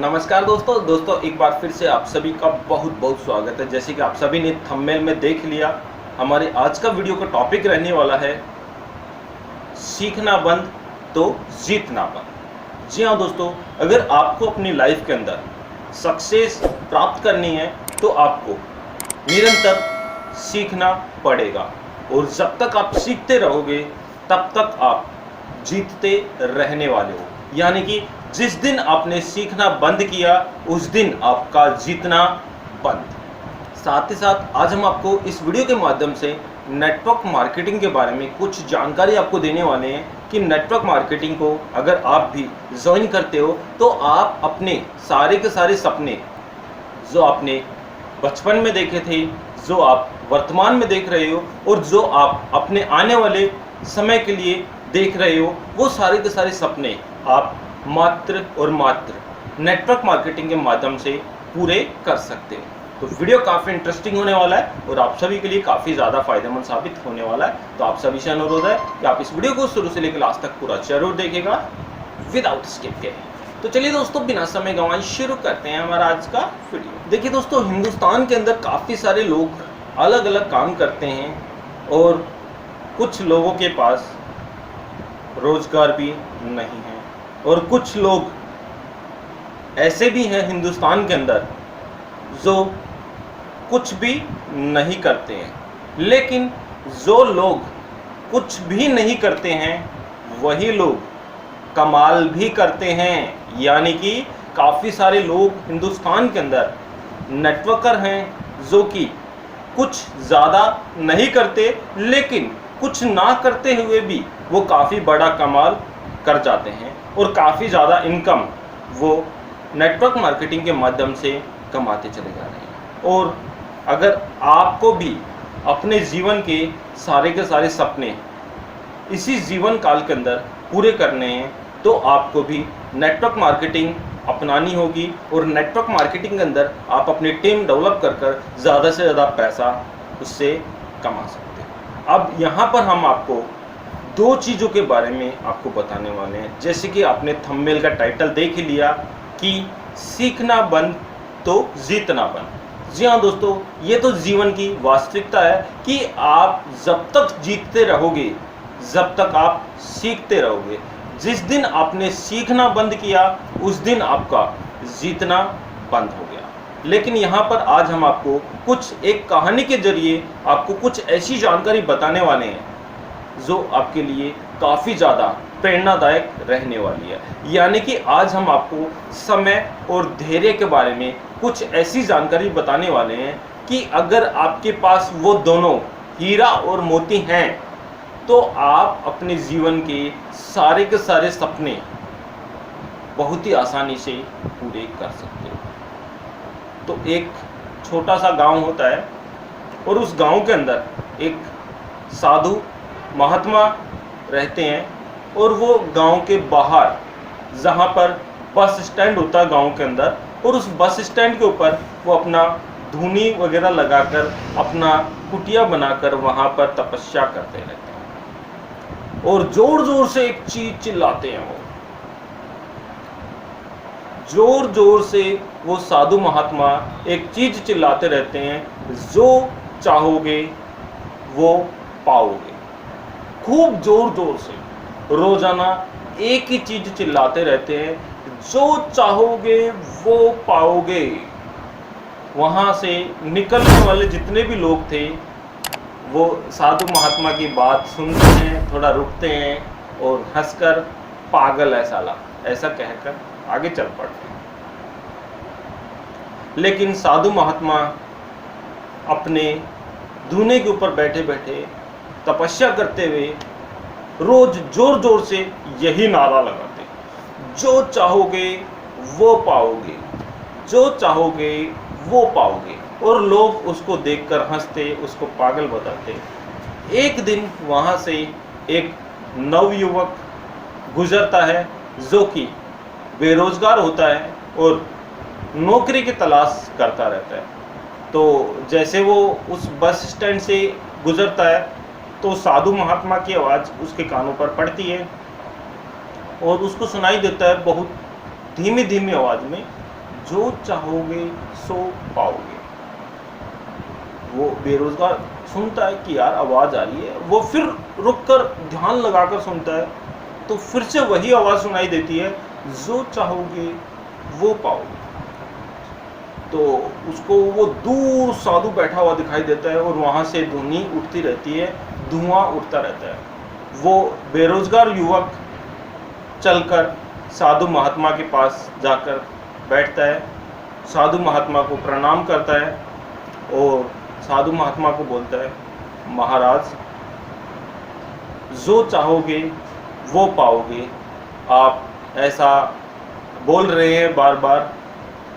नमस्कार दोस्तों एक बार फिर से आप सभी का बहुत बहुत स्वागत है। जैसे कि आप सभी ने थंबनेल में देख लिया, हमारे आज का वीडियो का टॉपिक रहने वाला है सीखना बंद तो जीतना बंद। जी हाँ दोस्तों, अगर आपको अपनी लाइफ के अंदर सक्सेस प्राप्त करनी है तो आपको निरंतर सीखना पड़ेगा, और जब तक आप सीखते रहोगे तब तक आप जीतते रहने वाले हो। यानी कि जिस दिन आपने सीखना बंद किया उस दिन आपका जीतना बंद। साथ ही साथ आज हम आपको इस वीडियो के माध्यम से नेटवर्क मार्केटिंग के बारे में कुछ जानकारी आपको देने वाले हैं कि नेटवर्क मार्केटिंग को अगर आप भी ज्वाइन करते हो तो आप अपने सारे के सारे सपने जो आपने बचपन में देखे थे, जो आप वर्तमान में देख रहे हो और जो आप अपने आने वाले समय के लिए देख रहे हो, वो सारे के सारे सपने आप मात्र और मात्र नेटवर्क मार्केटिंग के माध्यम से पूरे कर सकते हो। तो वीडियो काफ़ी इंटरेस्टिंग होने वाला है और आप सभी के लिए काफ़ी ज़्यादा फायदेमंद साबित होने वाला है। तो आप सभी से अनुरोध है कि आप इस वीडियो को शुरू से लेकर लास्ट तक पूरा जरूर देखिएगा विदाउट स्किप के। तो चलिए दोस्तों, बिना समय गंवाए शुरू करते हैं हमारा आज का वीडियो। देखिए दोस्तों, हिंदुस्तान के अंदर काफ़ी सारे लोग अलग अलग काम करते हैं और कुछ लोगों के पास रोजगार भी नहीं है, और कुछ लोग ऐसे भी हैं हिंदुस्तान के अंदर जो कुछ भी नहीं करते हैं। लेकिन जो लोग कुछ भी नहीं करते हैं वही लोग कमाल भी करते हैं। यानी कि काफ़ी सारे लोग हिंदुस्तान के अंदर नेटवर्कर हैं जो कि कुछ ज़्यादा नहीं करते, लेकिन कुछ ना करते हुए भी वो काफ़ी बड़ा कमाल कर जाते हैं और काफ़ी ज़्यादा इनकम वो नेटवर्क मार्केटिंग के माध्यम से कमाते चले जा रहे हैं। और अगर आपको भी अपने जीवन के सारे सपने इसी जीवन काल के अंदर पूरे करने हैं तो आपको भी नेटवर्क मार्केटिंग अपनानी होगी, और नेटवर्क मार्केटिंग के अंदर आप अपनी टीम डेवलप कर ज़्यादा से ज़्यादा पैसा उससे कमा सकते हैं। अब यहाँ पर हम आपको दो चीज़ों के बारे में आपको बताने वाले हैं। जैसे कि आपने थंबनेल का टाइटल देख ही लिया कि सीखना बंद तो जीतना बंद। जी हाँ दोस्तों, ये तो जीवन की वास्तविकता है कि आप जब तक जीतते रहोगे, जब तक आप सीखते रहोगे। जिस दिन आपने सीखना बंद किया उस दिन आपका जीतना बंद हो गया। लेकिन यहाँ पर आज हम आपको कुछ एक कहानी के जरिए आपको कुछ ऐसी जानकारी बताने वाले हैं जो आपके लिए काफ़ी ज़्यादा प्रेरणादायक रहने वाली है। यानी कि आज हम आपको समय और धैर्य के बारे में कुछ ऐसी जानकारी बताने वाले हैं कि अगर आपके पास वो दोनों हीरा और मोती हैं तो आप अपने जीवन के सारे सपने बहुत ही आसानी से पूरे कर सकते हो। तो एक छोटा सा गांव होता है और उस गांव के अंदर एक साधु महात्मा रहते हैं, और वो गांव के बाहर जहाँ पर बस स्टैंड होता है गांव के अंदर, और उस बस स्टैंड के ऊपर वो अपना धूनी वगैरह लगाकर अपना कुटिया बनाकर वहाँ पर तपस्या करते रहते हैं और ज़ोर ज़ोर से एक चीज़ चिल्लाते हैं। वो ज़ोर ज़ोर से वो साधु महात्मा एक चीज़ चिल्लाते रहते हैं, जो चाहोगे वो पाओगे। खूब जोर जोर से रोजाना एक ही चीज चिल्लाते रहते हैं, जो चाहोगे वो पाओगे। वहां से निकलने वाले जितने भी लोग थे वो साधु महात्मा की बात सुनते हैं, थोड़ा रुकते हैं और हंसकर पागल है साला ऐसा कहकर आगे चल पड़ते हैं। लेकिन साधु महात्मा अपने धूने के ऊपर बैठे बैठे तपस्या करते हुए रोज जोर जोर से यही नारा लगाते, जो चाहोगे वो पाओगे, जो चाहोगे वो पाओगे। और लोग उसको देखकर हंसते, उसको पागल बताते। एक दिन वहाँ से एक नवयुवक गुजरता है जो कि बेरोजगार होता है और नौकरी की तलाश करता रहता है। तो जैसे वो उस बस स्टैंड से गुजरता है तो साधु महात्मा की आवाज़ उसके कानों पर पड़ती है और उसको सुनाई देता है बहुत धीमी धीमी आवाज़ में जो चाहोगे सो पाओगे। वो बेरोजगार सुनता है कि यार आवाज़ आ रही है, वो फिर रुककर ध्यान लगाकर सुनता है, तो फिर से वही आवाज़ सुनाई देती है, जो चाहोगे वो पाओगे। तो उसको वो दूर साधु बैठा हुआ दिखाई देता है और वहाँ से ध्वनि उठती रहती है, धुआं उठता रहता है। वो बेरोजगार युवक चलकर साधु महात्मा के पास जाकर बैठता है, साधु महात्मा को प्रणाम करता है और साधु महात्मा को बोलता है, महाराज जो चाहोगे वो पाओगे। आप ऐसा बोल रहे हैं बार बार,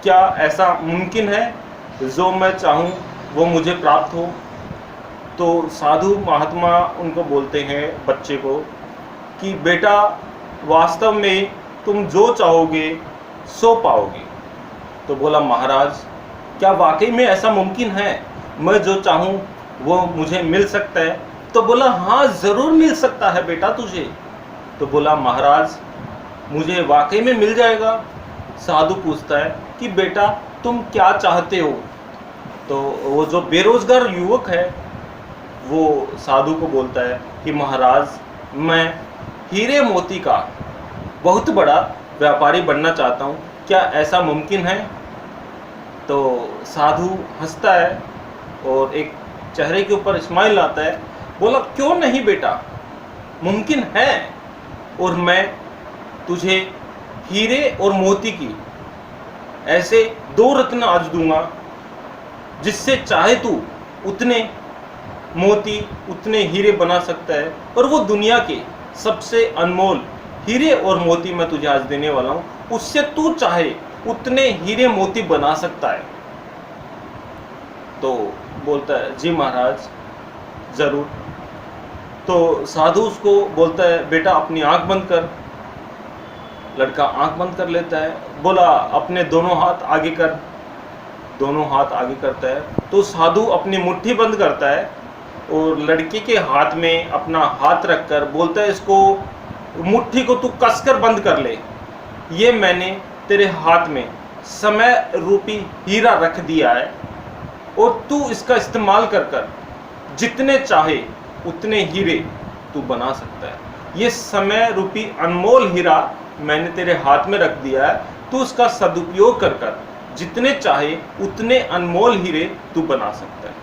क्या ऐसा मुमकिन है जो मैं चाहूँ वो मुझे प्राप्त हो? तो साधु महात्मा उनको बोलते हैं, बच्चे को, कि बेटा वास्तव में तुम जो चाहोगे सो पाओगे। तो बोला, महाराज क्या वाकई में ऐसा मुमकिन है, मैं जो चाहूँ वो मुझे मिल सकता है? तो बोला, हाँ ज़रूर मिल सकता है बेटा तुझे। तो बोला, महाराज मुझे वाकई में मिल जाएगा? साधु पूछता है कि बेटा तुम क्या चाहते हो? तो वो जो बेरोजगार युवक है वो साधु को बोलता है कि महाराज मैं हीरे मोती का बहुत बड़ा व्यापारी बनना चाहता हूँ, क्या ऐसा मुमकिन है? तो साधु हंसता है और एक चेहरे के ऊपर स्माइल आता है। बोला, क्यों नहीं बेटा, मुमकिन है, और मैं तुझे हीरे और मोती की ऐसे 2 रत्न आज दूंगा, जिससे चाहे तू उतने मोती उतने हीरे बना सकता है, और वो दुनिया के सबसे अनमोल हीरे और मोती मैं तुझे आज देने वाला हूँ, उससे तू चाहे उतने हीरे मोती बना सकता है। तो बोलता है, जी महाराज ज़रूर। तो साधु उसको बोलता है, बेटा अपनी आंख बंद कर। लड़का आंख बंद कर लेता है। बोला, अपने दोनों हाथ आगे कर। दोनों हाथ आगे करता है तो साधु अपनी मुट्ठी बंद करता है और लड़के के हाथ में अपना हाथ रखकर बोलता है, इसको मुट्ठी को तू कसकर बंद कर ले, ये मैंने तेरे हाथ में समय रूपी हीरा रख दिया है और तू इसका इस्तेमाल कर कर जितने चाहे उतने हीरे तू बना सकता है। ये समय रूपी अनमोल हीरा मैंने तेरे हाथ में रख दिया है, तू उसका सदुपयोग कर कर जितने चाहे उतने अनमोल हीरे तू बना सकता है।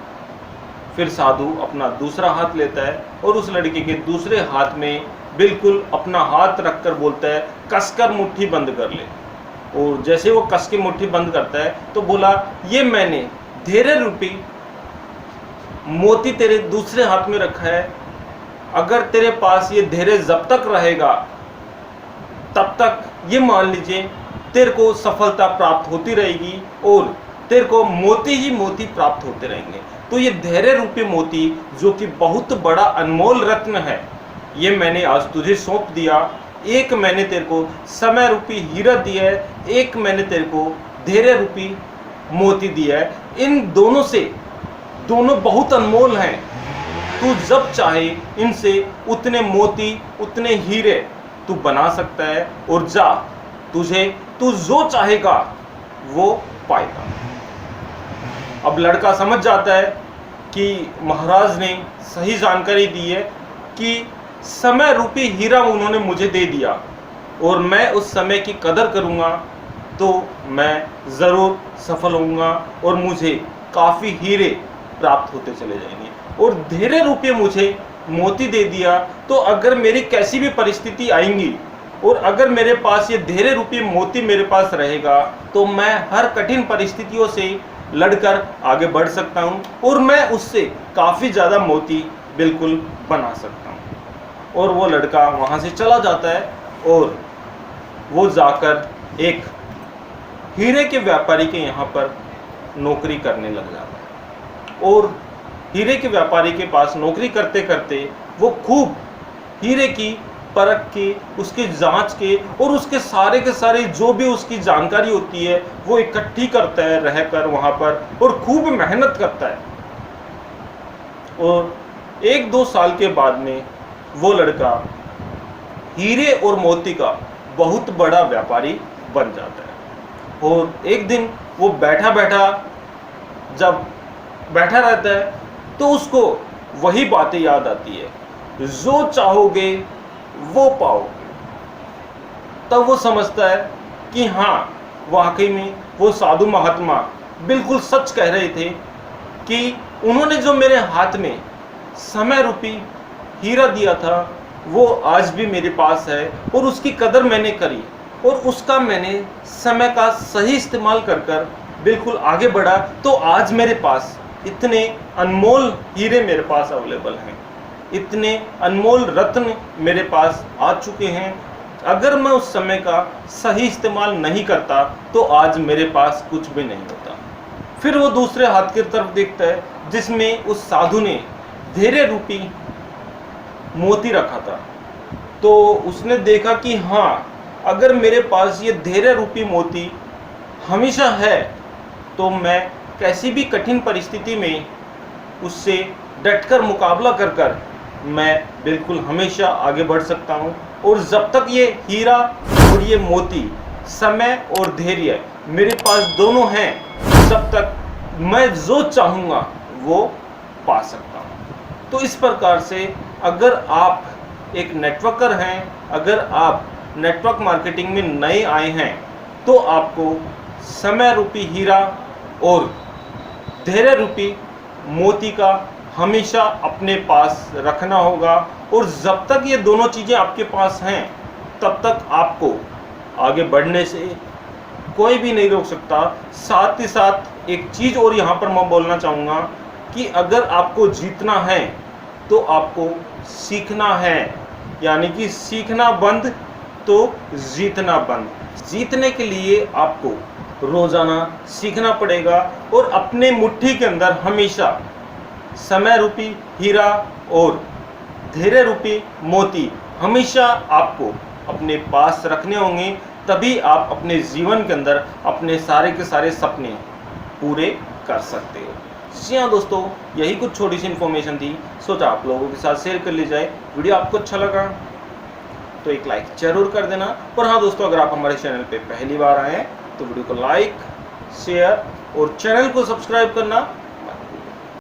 फिर साधु अपना दूसरा हाथ लेता है और उस लड़के के दूसरे हाथ में बिल्कुल अपना हाथ रखकर बोलता है, कसकर मुट्ठी बंद कर ले। और जैसे वो कस के मुट्ठी बंद करता है तो बोला, ये मैंने धैर्य रूपी मोती तेरे दूसरे हाथ में रखा है, अगर तेरे पास ये धैर्य जब तक रहेगा तब तक ये मान लीजिए तेरे को सफलता प्राप्त होती रहेगी और तेरे को मोती ही मोती प्राप्त होते रहेंगे। तो ये धैर्य रूपी मोती जो कि बहुत बड़ा अनमोल रत्न है, ये मैंने आज तुझे सौंप दिया। एक मैंने तेरे को समय रूपी हीरा दिया है, एक मैंने तेरे को धैर्य रूपी मोती दिया है। इन दोनों से दोनों बहुत अनमोल हैं, तू जब चाहे इनसे उतने मोती उतने हीरे तू बना सकता है और जा, तुझे तू जो चाहेगा वो पाएगा। अब लड़का समझ जाता है कि महाराज ने सही जानकारी दी है कि समय रूपी हीरा उन्होंने मुझे दे दिया और मैं उस समय की कदर करूँगा तो मैं ज़रूर सफल होऊंगा और मुझे काफ़ी हीरे प्राप्त होते चले जाएंगे। और धैर्य रूपी मुझे मोती दे दिया तो अगर मेरी कैसी भी परिस्थिति आएंगी और अगर मेरे पास ये धैर्य रूपी मोती मेरे पास रहेगा तो मैं हर कठिन परिस्थितियों से लड़कर आगे बढ़ सकता हूँ और मैं उससे काफ़ी ज़्यादा मोती बिल्कुल बना सकता हूँ। और वो लड़का वहाँ से चला जाता है और वो जाकर एक हीरे के व्यापारी के यहाँ पर नौकरी करने लग जाता है। और हीरे के व्यापारी के पास नौकरी करते करते वो खूब हीरे की परख के, उसकी जांच के और उसके सारे के सारे जो भी उसकी जानकारी होती है वो इकट्ठी करता है रहकर वहाँ पर और खूब मेहनत करता है। और 1-2 साल के बाद में वो लड़का हीरे और मोती का बहुत बड़ा व्यापारी बन जाता है। और एक दिन वो बैठा बैठा जब बैठा रहता है तो उसको वही बातें याद आती है, जो चाहोगे वो पाओगे। तब वो समझता है कि हाँ, वाकई में वो साधु महात्मा बिल्कुल सच कह रहे थे कि उन्होंने जो मेरे हाथ में समय रूपी हीरा दिया था वो आज भी मेरे पास है, और उसकी कदर मैंने करी और उसका मैंने समय का सही इस्तेमाल कर कर बिल्कुल आगे बढ़ा। तो आज मेरे पास इतने अनमोल हीरे मेरे पास अवेलेबल हैं, इतने अनमोल रत्न मेरे पास आ चुके हैं। अगर मैं उस समय का सही इस्तेमाल नहीं करता तो आज मेरे पास कुछ भी नहीं होता। फिर वो दूसरे हाथ की तरफ देखता है जिसमें उस साधु ने धैर्य रूपी मोती रखा था। तो उसने देखा कि हाँ, अगर मेरे पास ये धैर्य रूपी मोती हमेशा है तो मैं कैसी भी कठिन परिस्थिति में उससे डटकर मुकाबला कर कर मैं बिल्कुल हमेशा आगे बढ़ सकता हूँ। और जब तक ये हीरा और ये मोती, समय और धैर्य मेरे पास दोनों हैं, तब तक मैं जो चाहूँगा वो पा सकता हूँ। तो इस प्रकार से अगर आप एक नेटवर्कर हैं, अगर आप नेटवर्क मार्केटिंग में नए आए हैं, तो आपको समय रूपी हीरा और धैर्य रूपी मोती का हमेशा अपने पास रखना होगा। और जब तक ये दोनों चीज़ें आपके पास हैं तब तक आपको आगे बढ़ने से कोई भी नहीं रोक सकता। साथ ही साथ एक चीज़ और यहाँ पर मैं बोलना चाहूँगा कि अगर आपको जीतना है तो आपको सीखना है, यानी कि सीखना बंद तो जीतना बंद। जीतने के लिए आपको रोज़ाना सीखना पड़ेगा और अपने मुट्ठी के अंदर हमेशा समय रूपी हीरा और धैर्य रूपी मोती हमेशा आपको अपने पास रखने होंगे। तभी आप अपने जीवन के अंदर अपने सारे के सारे सपने पूरे कर सकते हो। जी हाँ दोस्तों, यही कुछ छोटी सी इन्फॉर्मेशन थी, सोचा आप लोगों के साथ शेयर कर ली जाए। वीडियो आपको अच्छा लगा तो एक लाइक जरूर कर देना। और हाँ दोस्तों, अगर आप हमारे चैनल पे पहली बार आए हैं तो वीडियो को लाइक, शेयर और चैनल को सब्सक्राइब करना